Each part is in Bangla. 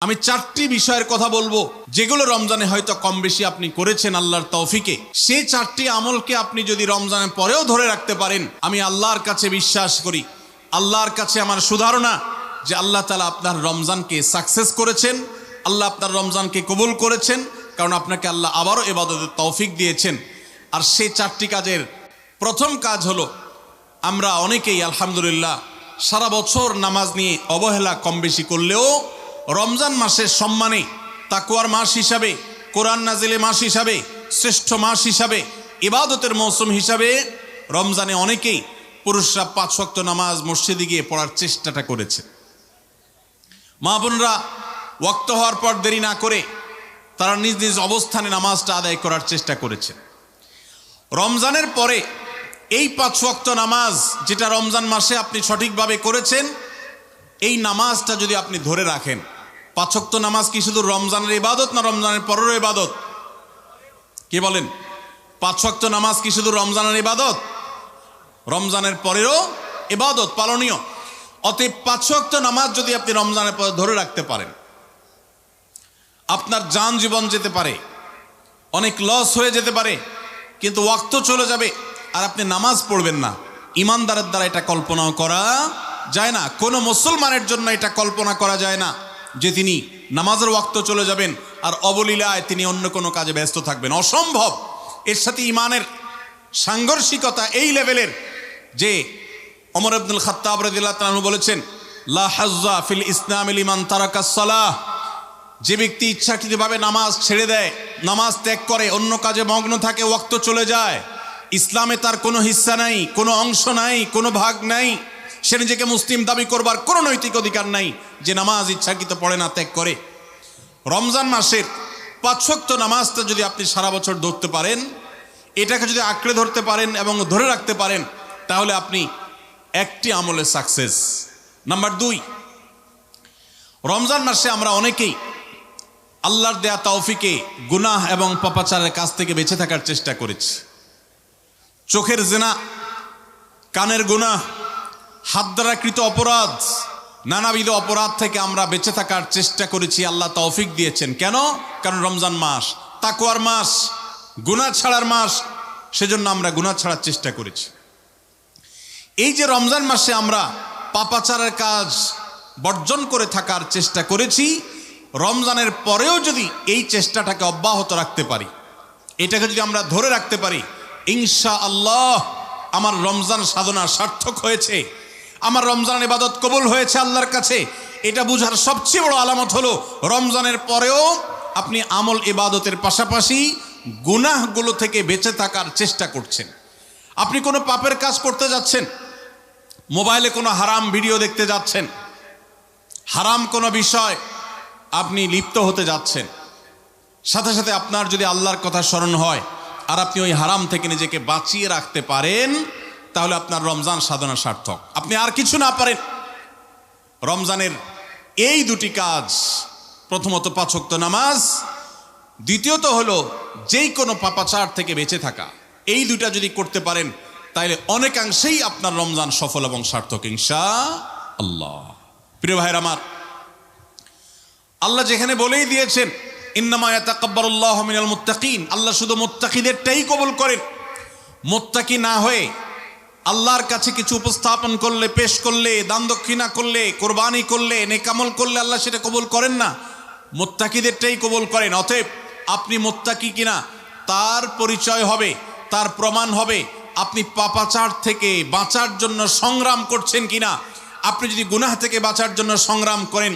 আমি চারটি বিষয়ের কথা বলবো যেগুলো রমজানে হয়তো কম বেশি আপনি করেছেন আল্লাহর তৌফিকে। সেই চারটি আমলকে আপনি যদি রমজানের পরেও ধরে রাখতে পারেন, আমি আল্লাহর কাছে বিশ্বাস করি, আল্লাহর কাছে আমার সুধারণা যে আল্লাহ তাআলা আপনার রমজানকে সাকসেস করেছেন, আল্লাহ আপনার রমজানকে কবুল করেছেন, কারণ আপনাকে আল্লাহ আবারও ইবাদতের তৌফিক দিয়েছেন। আর সেই চারটি কাজের প্রথম কাজ হলো, আমরা অনেকেই আলহামদুলিল্লাহ সারা বছর নামাজ নিয়ে অবহেলা কম বেশি করলেও রমজান মাসের সম্মানে, তাকওয়ার মাস হিসাবে, কোরআন নাজিলের মাস হিসাবে, শ্রেষ্ঠ মাস হিসাবে, ইবাদতের মৌসুম হিসাবে রমজানে অনেকেই পুরুষরা 5 ওয়াক্ত নামাজ মসজিদে গিয়ে পড়ার চেষ্টাটা করেছে। মা বোনরা ওয়াক্ত হওয়ার পর দেরি না করে তারা নিজ নিজ অবস্থানে নামাজটা আদায় করার চেষ্টা করেছে। রমজানের পরে এই 5 ওয়াক্ত নামাজ যেটা রমজান মাসে আপনি সঠিকভাবে করেছেন, এই নামাজটা যদি আপনি ধরে রাখেন, 5 ওয়াক্ত নামাজ কি শুধু রমজানের ইবাদত না রমজানের পরেরও ইবাদত? কি বলেন? 5 ওয়াক্ত নামাজ কি শুধু রমজানের ইবাদত? রমজানের পরেরও ইবাদত, পালনীয়। অতএব 5 ওয়াক্ত নামাজ যদি আপনি রমজানের পরে ধরে রাখতে পারেন, আপনার জান জীবন যেতে পারে, অনেক লস হয়ে যেতে পারে, কিন্তু ওয়াক্ত চলে যাবে আর আপনি নামাজ পড়বেন না। ইমানদারের দ্বারা এটা কল্পনাও করা যায় না, কোনো মুসলমানের জন্য এটা কল্পনা করা যায় না যে তিনি নামাজের ওয়াক্ত চলে যাবেন আর অবলীলায় তিনি অন্য কোনো কাজে ব্যস্ত থাকবেন, অসম্ভব। এর সাথে ইমানের সাংঘর্ষিকতা এই লেভেলের যে ওমর ইবনুল খাত্তাব রাদিয়াল্লাহু তাআলা বলেছেন, লা হাজ্জা ফিল ইসলামি লিমান তারাকাস সালাহ। যে ব্যক্তি ইচ্ছাকৃতভাবে নামাজ ছেড়ে দেয়, নামাজ ত্যাগ করে, অন্য কাজে মগ্ন থাকে, ওয়াক্ত চলে যায়, ইসলামে তার কোনো হিস্সা নাই, কোনো অংশ নাই, কোনো ভাগ নাই। সে নিজেকে মুসলিম দাবি করবার কোনো নৈতিক অধিকার নাই যে নামাজ ইচ্ছাকৃত পড়ে না, ত্যাগ করে। রমজান মাসের 5 ওয়াক্ত নামাজটা যদি আপনি সারা বছর ধরতে পারেন, এটাকে যদি আঁকড়ে ধরতে পারেন এবং ধরে রাখতে পারেন, তাহলে আপনি একটি আমলে সাকসেস। নাম্বার 2, রমজান মাসে আমরা অনেকেই আল্লাহর দেয়া তৌফিকে গুনাহ এবং পাপাচারের কাছ থেকে বেঁচে থাকার চেষ্টা করেছি। চোখের জিনা, কানের গুনাহ, হাত দ্বারা কৃত অপরাধ, নানাবিধ অপরাধ থেকে আমরা বেঁচে থাকার চেষ্টা করেছি। আল্লাহ তৌফিক দিয়েছেন। কেন? কারণ রমজান মাস তাকওয়ার মাস, গুনাহ ছাড়ার মাস, সেজন্য আমরা গুনাহ ছাড়ার চেষ্টা করেছি। এই যে রমজান মাসে আমরা পাপাচারের কাজ বর্জন করে থাকার চেষ্টা করেছি, রমজানের পরেও যদি এই চেষ্টাটাকে অব্যাহত রাখতে পারি, এটাকে যদি আমরা ধরে রাখতে পারি, ইনশাআল্লাহ আমার রমজান সাধনা সার্থক হয়েছে, আমার রমজান ইবাদত কবুল হয়েছে আল্লাহর কাছে। এটা বুঝার সবচেয়ে বড় আলামত হলো রমজানের পরেও আপনি আমল ইবাদতের পাশাপাশি গুনাহগুলো থেকে বেঁচে থাকার চেষ্টা করছেন। আপনি কোনো পাপের কাজ করতে যাচ্ছেন, মোবাইলে কোনো হারাম ভিডিও দেখতে যাচ্ছেন, হারাম কোনো বিষয় আপনি লিপ্ত হতে যাচ্ছেন, সাথে সাথে আপনার যদি আল্লাহর কথা স্মরণ হয় আর আপনি ওই হারাম থেকে নিজেকে বাঁচিয়ে রাখতে পারেন, তাহলে আপনার রমজান সাধনা সার্থক। আপনি আর কিছু না পারেন, রমজানের এই 2টি কাজ, প্রথমত 5 ওয়াক্ত নামাজ, দ্বিতীয়ত হলো যেই কোনো পাপাচার থেকে বেঁচে থাকা, এই 2টা যদি করতে পারেন তাহলে অনেকাংশেই আপনার রমজান সফল এবং সার্থক ইনশাআল্লাহ। প্রিয় ভাইরা আমার, আল্লাহ যেখানে বলেই দিয়েছেন ইন্নামা ইয়াতাকাব্বারুল্লাহু মিনাল মুত্তাকিন, আল্লাহ শুধু মুত্তাকিদেরটাই কবুল করেন। মুত্তাকি না হয়ে আল্লাহর কাছে কিছু উপস্থাপন করলে, পেশ করলে, দান দক্ষিণা করলে, কোরবানি করলে, নেকামল করলে আল্লাহ সেটা কবুল করেন না, মুত্তাকিদেরটাই কবুল করেন। অতএব আপনি মুত্তাকি কিনা তার পরিচয় হবে, তার প্রমাণ হবে আপনি পাপাচার থেকে বাঁচার জন্য সংগ্রাম করছেন কিনা। আপনি যদি গুনাহ থেকে বাঁচার জন্য সংগ্রাম করেন,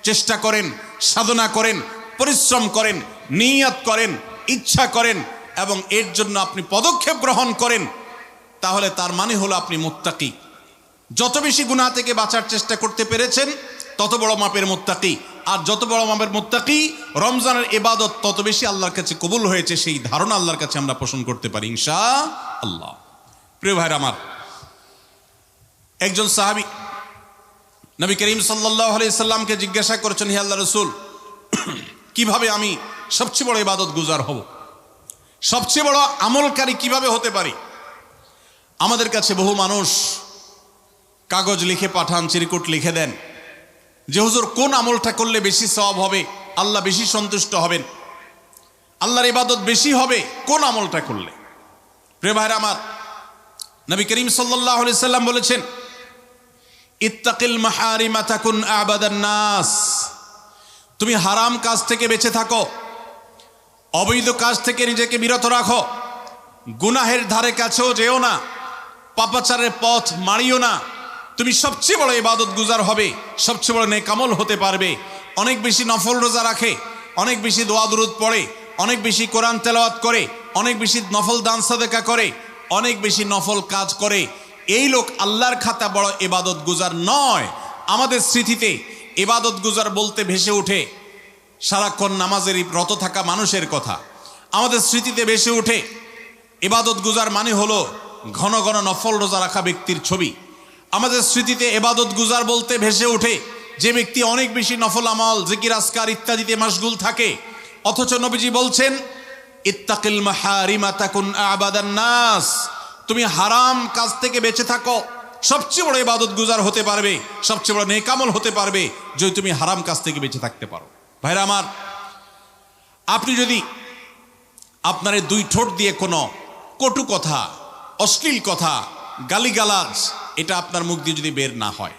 চেষ্টা করেন, সাধনা করেন, পরিশ্রম করেন, নিয়ত করেন, ইচ্ছা করেন এবং এর জন্য আপনি পদক্ষেপ গ্রহণ করেন, তাহলে তার মানে হলো আপনি মুত্তাকি। যত বেশি গুনাহ থেকে বাঁচার চেষ্টা করতে পেরেছেন তত বড় মাপের মুত্তাকি। আর যত বড় মাপের মুত্তাকি, রমজানের ইবাদত তত বেশি আল্লাহর কাছে কবুল হয়েছে, সেই ধারণা আল্লাহর কাছে আমরা পোষণ করতে পারি ইনশাআল্লাহ। প্রিয় ভাইরা আমার, একজন সাহাবী নবী করিম সাল্লাল্লাহু আলাইহি সাল্লামকে জিজ্ঞাসা করেছেন, হে আল্লাহর রাসূল, কিভাবে আমি সবচেয়ে বড় ইবাদত গুজার হব, সবচেয়ে বড় আমলকারী কিভাবে হতে পারি? আমাদের কাছে বহু মানুষ কাগজ লিখে পাঠান, চিরকুট লিখে দেন যে হুজুর কোন আমলটা করলে বেশি সওয়াব হবে, আল্লাহ বেশি সন্তুষ্ট হবেন, আল্লাহর ইবাদত বেশি হবে কোন আমলটা করলে? প্রিয় ভাইরা আমার, নবী করিম সাল্লাল্লাহু আলাইহি সাল্লাম বলেছেন, ইত্তাকিল মাহারিমা তাকুন আবাদান নাস। তুমি হারাম কাজ থেকে বেঁচে থাকো, অবৈধ কাজ থেকে নিজেকে বিরত রাখো, গুনাহের ধারে কাছেও যেও না, পাপাচারের পথ মারিও না। তুমি সবচেয়ে বড় ইবাদত গুজার হবে, সবচেয়ে বড় নেক আমল হতে পারবে। অনেক বেশি নফল রোজা রাখে, অনেক বেশি দোয়া দুরূদ পড়ে, অনেক বেশি কোরআন তেলাওয়াত করে, অনেক বেশি নফল দান সাদেকা করে, অনেক বেশি নফল কাজ করে, এই লোক আল্লাহর খাতা বড় ইবাদত গুজার নয়। আমাদের স্মৃতিতে ইবাদত গুজার বলতে ভেসে ওঠে সারাক্ষণ নামাজেরই রত থাকা মানুষের কথা। আমাদের স্মৃতিতে ভেসে ওঠে ইবাদত গুজার মানে হলো ঘন ঘন নফল রোজা রাখা ব্যক্তির ছবি। আমাদের স্মৃতিতে ইবাদত গুজার বলতে ভেসে ওঠে যে ব্যক্তি অনেক বেশি নফল আমল, জিকির আজকার ইত্যাদিতে মাশগুল থাকে। অথচ নবীজি বলছেন, ইত্তাকিল মাহারিমা তাকুন আবাদান নাস। তুমি হারাম কাজ থেকে বেঁচে থাকো, সবচেয়ে বড় ইবাদত গুজার হতে পারবে, সবচেয়ে বড় নেক আমল হতে পারবে যদি তুমি হারাম কাজ থেকে বেঁচে থাকতে পারো। ভাইরা আমার, আপনি যদি আপনার এই দুই ঠোঁট দিয়ে কোনো কটু কথা, অশ্লীল কথা, গালিগালাজ এটা আপনার মুখ দিয়ে যদি বের না হয়,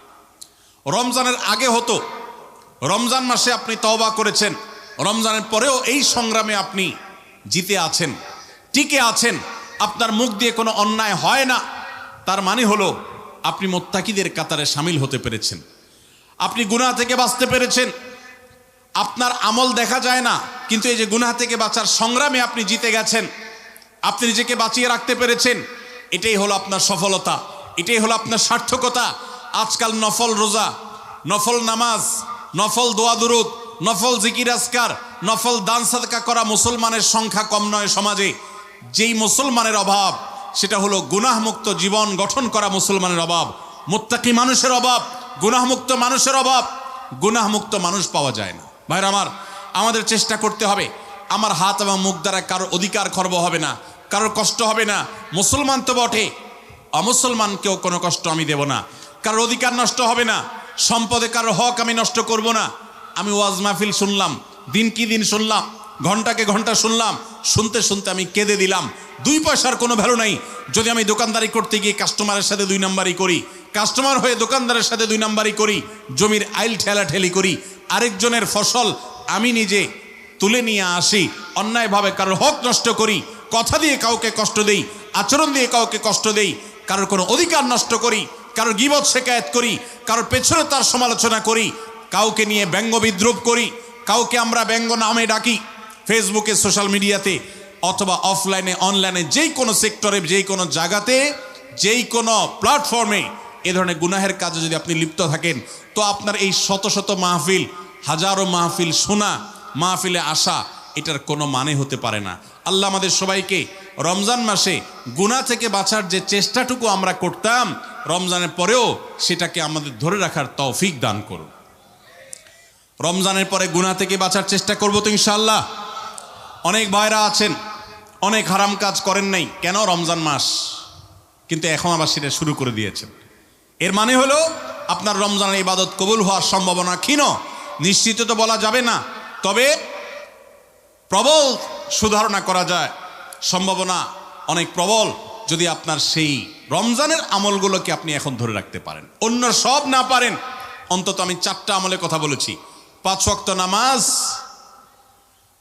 রমজানের আগে হতো, রমজান মাসে আপনি তওবা করেছেন, রমজানের পরেও এই সংগ্রামে আপনি জিতে আছেন, টিকে আছেন, আপনার মুখ দিয়ে কোনো অন্যায় হয় না, তার মানে হলো আপনি মুত্তাকিদের কাতারে শামিল হতে পেরেছেন, আপনি গুনাহ থেকে বাঁচতে পেরেছেন। আপনার আমল দেখা যায় না, কিন্তু এই যে গুনাহ থেকে বাঁচার সংগ্রামে আপনি জিতে গেছেন, আপনি নিজেকে বাঁচিয়ে রাখতে পেরেছেন, এটাই হলো আপনার সফলতা, এটাই হলো আপনার সার্থকতা। আজকাল নফল রোজা, নফল নামাজ, নফল দোয়া দুরূদ, নফল জিকির আজকার, নফল দান সাদকা করা মুসলমানের সংখ্যা কম নয় সমাজে। যেই মুসলমানের অভাব সেটা হলো গুনাহমুক্ত জীবন গঠন করা মুসলমানের অভাব, মুত্তাকি মানুষের অভাব, গুনাহমুক্ত মানুষের অভাব। গুনাহমুক্ত মানুষ পাওয়া যায় না। ভাইরা আমার, আমাদের চেষ্টা করতে হবে আমার হাত এবং মুখ দ্বারা কারোর অধিকার খর্ব হবে না, কারোর কষ্ট হবে না। মুসলমান তো বটে, অমুসলমানকেও কোনো কষ্ট আমি দেব না, কারোর অধিকার নষ্ট হবে না, সম্পদে কারোর হক আমি নষ্ট করব না। আমি ওয়াজ মাহফিল শুনলাম, দিন কি দিন শুনলাম, ঘন্টাকে ঘন্টা শুনলাম, শুনতে শুনতে আমি কেঁদে দিলাম। 2 পয়সার কোনো ভ্যালু নাই যদি আমি দোকানদারি করতে গিয়ে কাস্টমারের সাথে 2 নাম্বারি করি, কাস্টমার হয়ে দোকানদারের সাথে 2 নাম্বারি করি, জমির আইল ঠেলাঠেলি করি, আরেকজনের ফসল আমি নিজে তুলে নিয়ে আসি, অন্যায়ভাবে কারোর হক নষ্ট করি, কথা দিয়ে কাউকে কষ্ট দেই, আচরণ দিয়ে কাউকে কষ্ট দেই, কারোর কোনো অধিকার নষ্ট করি, কারোর গীবত শিকায়েত করি, কারোর পেছনে তার সমালোচনা করি, কাউকে নিয়ে ব্যঙ্গ বিদ্রুপ করি, কাউকে আমরা ব্যঙ্গ নামে ডাকি, ফেসবুকে, সোশ্যাল মিডিয়াতে অথবা অফলাইনে অনলাইনে যেই কোনো সেক্টরে, যেই কোনো জায়গাতে, যেই কোনো প্ল্যাটফর্মে এ ধরনের গুনাহের কাজে যদি আপনি লিপ্ত থাকেন, তো আপনার এই শত শত মাহফিল, হাজারো মাহফিল শোনা, মাহফিলে আসা, এটার কোনো মানে হতে পারে না। আল্লাহ আমাদের সবাইকে রমজান মাসে গুনাহ থেকে বাঁচার যে চেষ্টাটুকু আমরা করতাম, রমজানের পরেও সেটাকে আমাদের ধরে রাখার তৌফিক দান করুন। রমজানের পরে গুনাহ থেকে বাঁচার চেষ্টা করব তো ইনশাআল্লাহ। অনেক ভাইরা আছেন অনেক হারাম কাজ করেন নাই, কেন? রমজান মাস, কিন্তু এখন আবার সেটা শুরু করে দিয়েছেন। এর মানে হলো আপনার রমজানের ইবাদত কবুল হওয়ার সম্ভাবনা ক্ষীণ। নিশ্চিত তো বলা যাবে না, তবে প্রবল সুধারণা করা যায়, সম্ভাবনা অনেক প্রবল যদি আপনার সেই রমজানের আমলগুলোকে আপনি এখন ধরে রাখতে পারেন। অন্য সব না পারেন, অন্তত আমি 4টা আমলের কথা বলেছি, 5 ওয়াক্ত নামাজ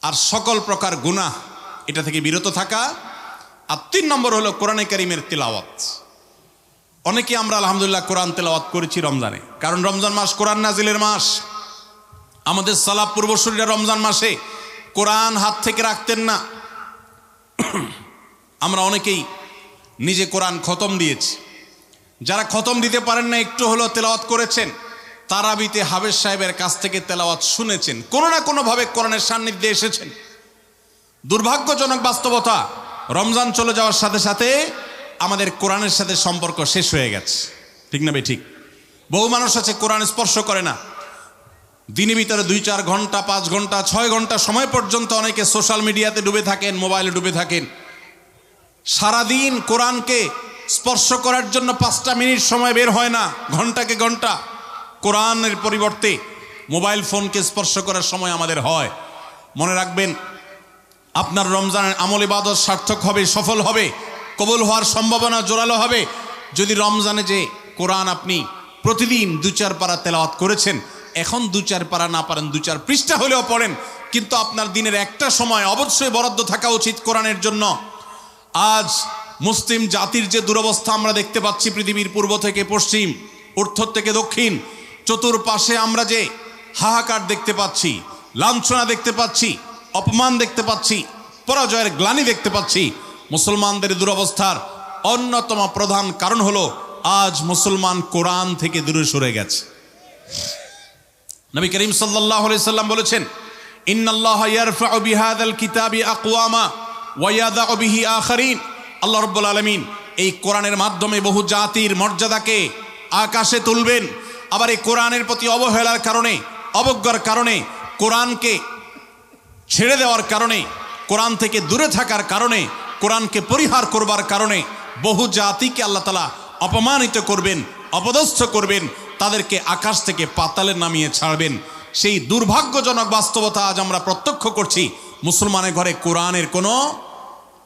আর সকল প্রকার গুনাহ এটা থেকে বিরত থাকা, আর 3 নম্বর হলো কোরআনে কারীমের তিলাওয়াত। অনেকে আমরা আলহামদুলিল্লাহ কোরআন তেলাওয়াত করেছি রমজানে, কারণ রমজান মাস কোরআন নাজিলের মাস। আমাদের সালাফ পূর্বসূরীরা রমজান মাসে কোরআন হাত থেকে রাখতেন না। আমরা অনেকেই নিজে কোরআন খতম দিয়েছি, যারা খতম দিতে পারেন না একটু হলো তেলাওয়াত করেছেন, তারাবিতে হাফেজ সাহেবের কাছ থেকে তেলাওয়াত শুনেছেন, কোনো না কোনোভাবে কোরআনের সান্নিধ্যে এসেছেন। দুর্ভাগ্যজনক বাস্তবতা, রমজান চলে যাওয়ার সাথে সাথে আমাদের কোরআনের সাথে সম্পর্ক শেষ হয়ে গেছে, ঠিক না? ঠিক। বহু মানুষ আছে কোরআন স্পর্শ করে না, দিনের ভিতরে 2-4 ঘন্টা, 5 ঘন্টা, 6 ঘন্টা সময় পর্যন্ত অনেকে সোশ্যাল মিডিয়াতে ডুবে থাকেন, মোবাইলে ডুবে থাকেন। সারাদিন কোরআনকে স্পর্শ করার জন্য 5টা মিনিট সময় বের হয় না, ঘন্টাকে ঘন্টা কোরআনের পরিবর্তে মোবাইল ফোনকে স্পর্শ করার সময় আমাদের হয়। মনে রাখবেন, আপনার রমজানের আমল ইবাদত সার্থক হবে, সফল হবে, কবুল হওয়ার সম্ভাবনা জোরালো হবে যদি রমজানে যে কোরআন আপনি প্রতিদিন 2-4 পারা তেলাওয়াত করেছেন, এখন 2-4 পারা না পারেন 2-4 পৃষ্ঠা হলেও পড়েন, কিন্তু আপনার দিনের একটা সময় অবশ্যই বরাদ্দ থাকা উচিত কোরআনের জন্য। আজ মুসলিম জাতির যে দুরবস্থা আমরা দেখতে পাচ্ছি, পৃথিবীর পূর্ব থেকে পশ্চিম, উত্তর থেকে দক্ষিণ, চতুর্পাশে আমরা যে হাহাকার দেখতে পাচ্ছি, লাঞ্ছনা দেখতে পাচ্ছি, অপমান দেখতে পাচ্ছি, পরাজয়ের গ্লানি দেখতে পাচ্ছি, মুসলমানদের দুরবস্থার অন্যতম প্রধান কারণ হলো আজ মুসলমান কোরআন থেকে দূরে সরে গেছে। নবী করিম সাল্লাল্লাহু আলাইহি সাল্লাম বলেছেন, ইন্নাল্লাহা ইয়ারফাউ বিহাযাল কিতাবি আকওয়ামা ওয়া ইয়াদাউ বিহি আখারিন। আল্লাহ রাব্বুল আলামিন এই কোরআনের মাধ্যমে বহু জাতির মর্যাদাকে আকাশে তুলবেন। আবার এই কোরআনের প্রতি অবহেলার কারণে, অবজ্ঞার কারণে, কোরআনকে ছেড়ে দেওয়ার কারণে, কোরআন থেকে দূরে থাকার কারণে, কোরআনকে পরিহার করবার কারণে বহু জাতিকে আল্লাহ তাআলা অপমানিত করবেন, অপদস্থ করবেন, তাদেরকে আকাশ থেকে পাতালে নামিয়ে ছাড়বেন। সেই দুর্ভাগ্যজনক বাস্তবতা আজ আমরা প্রত্যক্ষ করছি। মুসলমানের ঘরে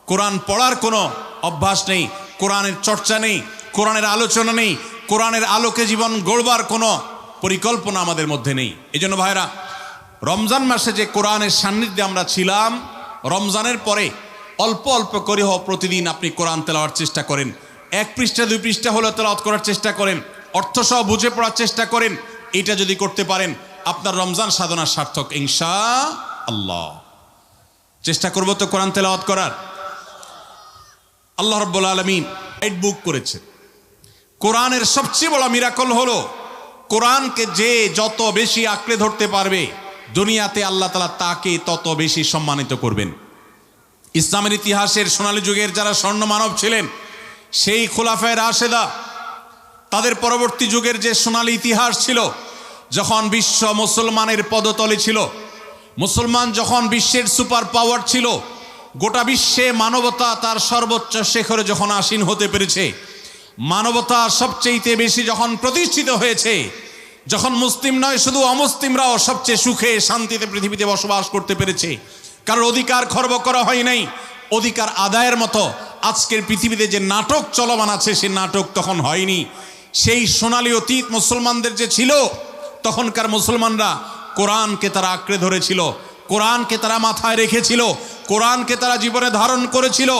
কোরআন পড়ার কোনো অভ্যাস নেই, কোরআনের চর্চা নেই, কোরআনের আলোচনা নেই, কোরআনের আলোকে জীবন গড়বার কোনো পরিকল্পনা আমাদের মধ্যে নেই। এজন্য ভাইরা, রমজান মাসে যে কোরআনের সান্নিধ্যে আমরা ছিলাম, রমজানের পরে অল্প অল্প করে হোক প্রতিদিন আপনি কোরআন তেলাওয়ার চেষ্টা করেন। 1 পৃষ্ঠা 2 পৃষ্ঠা হলেও তেলাওয়াত করার চেষ্টা করেন, অর্থসহ বুঝে পড়ার চেষ্টা করেন। এটা যদি করতে পারেন আপনার রমজান সাধনা সার্থক ইনশাআল্লাহ। চেষ্টা করব তো কোরআন তেলাওয়াত করার। আল্লাহ রাব্বুল আলামিন গাইড বুক করেছে। কোরআনের সবচেয়ে বড় মিরাকল হলো কোরআনকে যে যত বেশি আঁকড়ে ধরতে পারবে দুনিয়াতে আল্লাহ তাআলা তাকে তত বেশি সম্মানিত করবেন। ইসলামের ইতিহাসের সোনালী যুগের যারা স্বর্ণ মানব ছিলেন, সেই খোলাফায়ে রাশেদা, তাদের পরবর্তী যুগের যে সোনালী ইতিহাস ছিল, যখন বিশ্ব মুসলমানের পদতলে ছিল, মুসলমান যখন বিশ্বের সুপার পাওয়ার ছিল, গোটা বিশ্বে মানবতা তার সর্বোচ্চ শিখরে যখন আসীন হতে পেরেছে, মানবতা সবচেয়ে বেশি যখন প্রতিষ্ঠিত হয়েছে, যখন মুসলিম নয় শুধু অমুসলিমরাও সবচেয়ে সুখে শান্তিতে পৃথিবীতে বসবাস করতে পেরেছে, কারণ অধিকার খর্ব করা হয় নাই, অধিকার আদায়ের মতো আজকের পৃথিবীতে যে নাটক চলমান আছে সে নাটক তখন হয়নি। সেই সোনালী অতীত মুসলমানদের যে ছিল, তখনকার মুসলমানরা কোরআনকে তারা আঁকড়ে ধরেছিল, কোরআনকে তারা মাথায় রেখেছিল, কোরআনকে তারা জীবনে ধারণ করেছিল,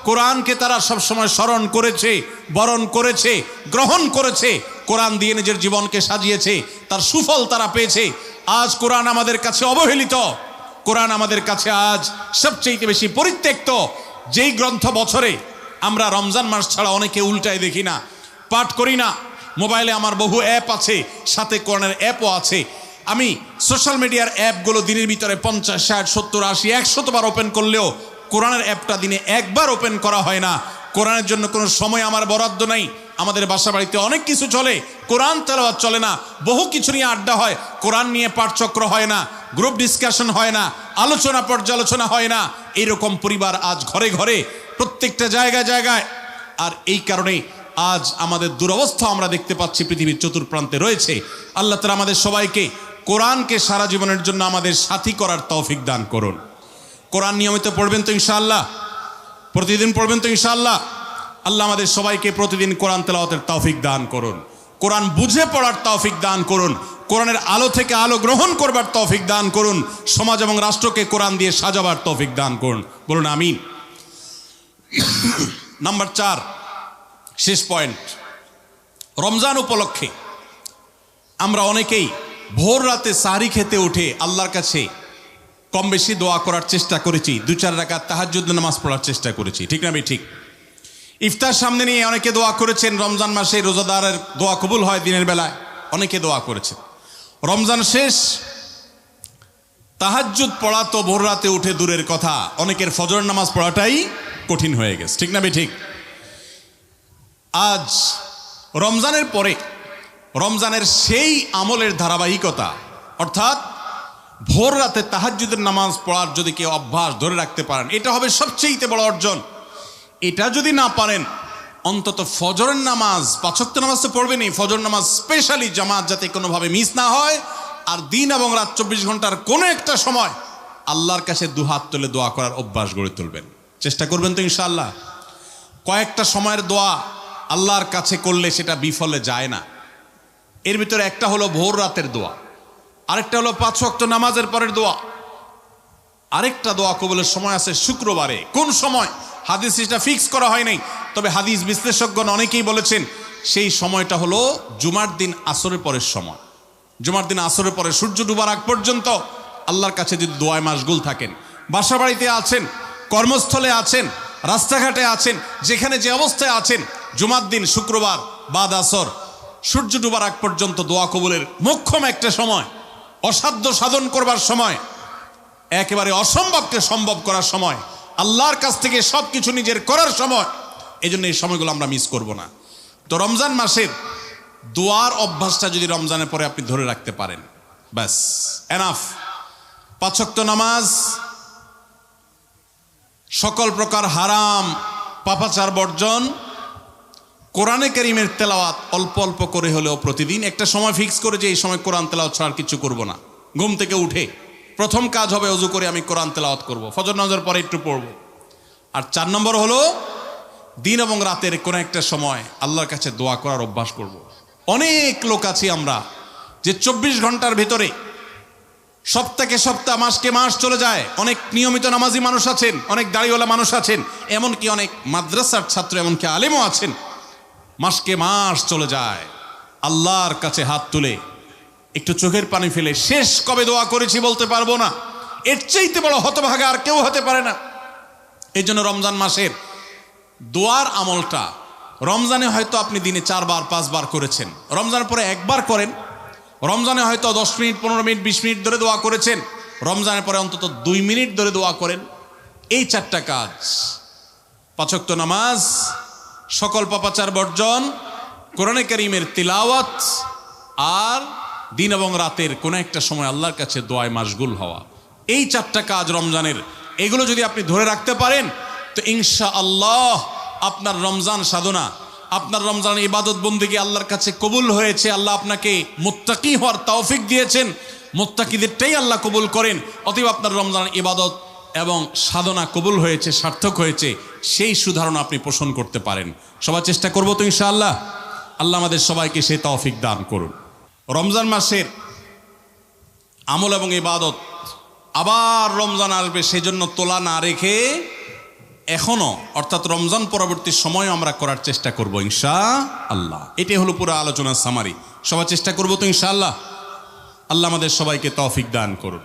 কোরআনকে তারা সবসময় স্মরণ করেছে, বরণ করেছে, গ্রহণ করেছে, কোরআন দিয়ে নিজের জীবনকে সাজিয়েছে, তার সুফল তারা পেয়েছে। আজ কোরআন আমাদের কাছে অবহেলিত, কোরআন আমাদের কাছে আজ সবচেয়ে বেশি পরিত্যক্ত। যেই গ্রন্থ বছরে আমরা রমজান মাস ছাড়া অনেকে উল্টায় দেখি না, পাঠ করি না। মোবাইলে আমার বহু অ্যাপ আছে, সাথে কোরআনের অ্যাপও আছে। আমি সোশ্যাল মিডিয়ার অ্যাপগুলো দিনের ভিতরে 50, 60, 70, 80, 100 বার ওপেন করলেও কোরআনের অ্যাপটা দিনে একবার ওপেন করা হয় না। কোরআনের জন্য কোনো সময় আমার বরাদ্দ নাই। আমাদের বাসা বাড়িতে অনেক কিছু চলে, কোরআন তেলাওয়াত চলে না। বহু কিছু নিয়ে আড্ডা হয়, কোরআন নিয়ে পাঠচক্র হয় না, গ্রুপ ডিসকাশন হয় না, আলোচনা পর্যালোচনা হয় না। এইরকম পরিবার আজ ঘরে ঘরে, প্রত্যেকটা জায়গায় জায়গায়। আর এই কারণে আজ আমাদের দুরবস্থা আমরা দেখতে পাচ্ছি পৃথিবীর চতুর্প্রান্তে রয়েছে। আল্লাহ তাআলা আমাদের সবাইকে কোরআনকে সারা জীবনের জন্য আমাদের সাথী করার তৌফিক দান করুন। কোরআন নিয়মিত পড়বেন তো ইনশাআল্লাহ, প্রতিদিন পড়বেন তো ইনশাআল্লাহ। আল্লাহ আমাদের সবাইকে প্রতিদিন কোরআন তেলাওয়াতের তৌফিক দান করুন, কোরআন বুঝে পড়ার তৌফিক দান করুন, কোরআনের আলো থেকে আলো গ্রহণ করবার তৌফিক দান করুন, সমাজ এবং রাষ্ট্রকে কোরআন দিয়ে সাজাবার তৌফিক দান করুন। বলুন আমিন। নাম্বার 4, শেষ পয়েন্ট। রমজান উপলক্ষে আমরা অনেকেই ভোর রাতে সাহরি খেতে উঠে আল্লাহর কাছে কম বেশি দোয়া করার চেষ্টা করেছি, 2-4 রাকাত তাহাজ্জুদ নামাজ পড়ার চেষ্টা করেছি, ঠিক না ভাই? ঠিক। ইফতার সামনে নিয়ে অনেকে দোয়া করেছেন। রমজান মাসে রোজাদারের দোয়া কবুল হয় দিনের বেলায়, অনেকে দোয়া করেছেন। রমজান শেষ, তাহাজ্জুদ পড়া তো ভোর রাতে উঠে দূরের কথা, অনেকের ফজর নামাজ পড়াটাই কঠিন হয়ে গেছে, ঠিক না ভাই? ঠিক। আজ রমজানের পরে রমজানের সেই আমলের ধারাবাহিকতা, অর্থাৎ ভোর রাতে তাহাজ্জুদের নামাজ পড়ার যদি কেউ অভ্যাস ধরে রাখতে পারেন, এটা হবে সবচেয়ে বড় অর্জন। এটা যদি না পারেন, অন্তত ফজরের নামাজ, 5 ওয়াক্ত নামাজ তো পড়বেনই, ফজর নামাজ স্পেশালি জামাত যাতে কোনোভাবে মিস না হয়, আর দিন এবং রাত 24 ঘন্টার কোনো একটা সময় আল্লাহর কাছে দুহাত তুলে দোয়া করার অভ্যাস গড়ে তুলবেন। চেষ্টা করবেন তো ইনশাআল্লাহ। কয়েকটা সময়ের দোয়া আল্লাহর কাছে করলে সেটা বিফলে যায় না। এর ভিতরে একটা হলো ভোর রাতের দোয়া, আরেকটা হলো 5 ওয়াক্ত নামাজের পরের দোয়া, আরেকটা দোয়া কবুলের সময় আছে শুক্রবারে। কোন সময় হাদিস এটা ফিক্স করা হয় নাই, তবে হাদিস বিশ্লেষকগণ অনেকেই বলেছেন সেই সময়টা হলো জুমার দিন আসরের পরের সময়। জুমার দিন আসরের পরে সূর্য ডুবার আগ পর্যন্ত আল্লাহর কাছে যদি দোয়ায় মাশগুল থাকেন, বাসা বাড়িতে আছেন, কর্মস্থলে আছেন, রাস্তাঘাটে আছেন, যেখানে যে অবস্থায় আছেন, জুমার দিন শুক্রবার বাদ আসর সূর্য ডুবার আগ পর্যন্ত দোয়া কবুলের মোক্ষম একটা সময়, অসাধ্য সাধন করবার সময়, একেবারে অসম্ভবকে সম্ভব করার সময়, আল্লাহর কাছ থেকে সবকিছু নিজের করার সময়। এই জন্য এই সময়গুলো আমরা মিস করব না। তো রমজান মাসের দোয়ার অভ্যাসটা যদি রমজানের পরে আপনি ধরে রাখতে পারেন, ব্যাস এনাফ। 5 ওয়াক্ত নামাজ, সকল প্রকার হারাম পাপাচার বর্জন, কোরআনে কারীমের তেলাওয়াত অল্প অল্প করে হলেও প্রতিদিন একটা সময় ফিক্স করে যে এই সময় কোরআন তেলাওয়াত ছাড়া কিছু করব না। ঘুম থেকে উঠে প্রথম কাজ হবে ওযু করে আমি কোরআন তেলাওয়াত করব, ফজর নামাজের পরে একটু পড়ব। আর 4 নম্বর হলো দিন এবং রাতের কোনো একটা সময় আল্লাহর কাছে দোয়া করার অভ্যাস করব। অনেক লোক আছি আমরা যে 24 ঘন্টার ভিতরে সপ্তাহকে সপ্তাহ, মাসকে মাস চলে যায়। অনেক নিয়মিত নামাজি মানুষ আছেন, অনেক দাড়িওয়ালা মানুষ আছেন, এমনকি অনেক মাদ্রাসার ছাত্র, এমনকি আলেমও আছেন। মাসকে মাস চলে যায়, আল্লাহর কাছে হাত তুলে একটু চোখের পানি ফেলে শেষ কবে দোয়া করেছি বলতে পারবো না। এর চাইতে বড় হতভাগা আর কেউ হতে পারে না। এই জন্য রমজান মাসের দোয়ার আমলটা, রমজানে হয়তো আপনি দিনে 4 বার 5 বার করেছেন, রমজানের পরে একবার করেন। রমজানে হয়তো 10 মিনিট 15 মিনিট 20 মিনিট ধরে দোয়া করেছেন, রমজানের পরে অন্তত 2 মিনিট ধরে দোয়া করেন। এই 4টা কাজ, 5 ওয়াক্ত নামাজ, সকল পাপাচার বর্জন, কোরআনে কারীমের তিলাওয়াত, আর দিন এবং রাতের কোনো একটা সময় আল্লাহর কাছে দোয়ায় মাশগুল হওয়া, এই 4টা কাজ রমজানের, এগুলো যদি আপনি ধরে রাখতে পারেন তো ইনশাআল্লাহ আপনার রমজান সাধনা, আপনার রমজানের ইবাদত বন্দেগী আল্লাহর কাছে কবুল হয়েছে। আল্লাহ আপনাকে মুত্তাকি হওয়ার তৌফিক দিয়েছেন, মুত্তাকিদেরটাই আল্লাহ কবুল করেন। অতএব আপনার রমজানের ইবাদত এবং সাধনা কবুল হয়েছে, সার্থক হয়েছে, সেই সুধারণা আপনি পোষণ করতে পারেন। সবাই চেষ্টা করবো তো ইনশাআল্লাহ। আল্লাহ আমাদের সবাইকে সেই তৌফিক দান করুন। রমজান মাসের আমল এবং ইবাদত আবার রমজান আসবে, সেজন্য তোলা না রেখে এখনো, অর্থাৎ রমজান পরবর্তী সময় আমরা করার চেষ্টা করব ইনশাআল্লাহ। এটাই হলো পুরো আলোচনার সামারি। সবাই চেষ্টা করবো তো ইনশাআল্লাহ। আল্লাহ আমাদের সবাইকে তৌফিক দান করুন।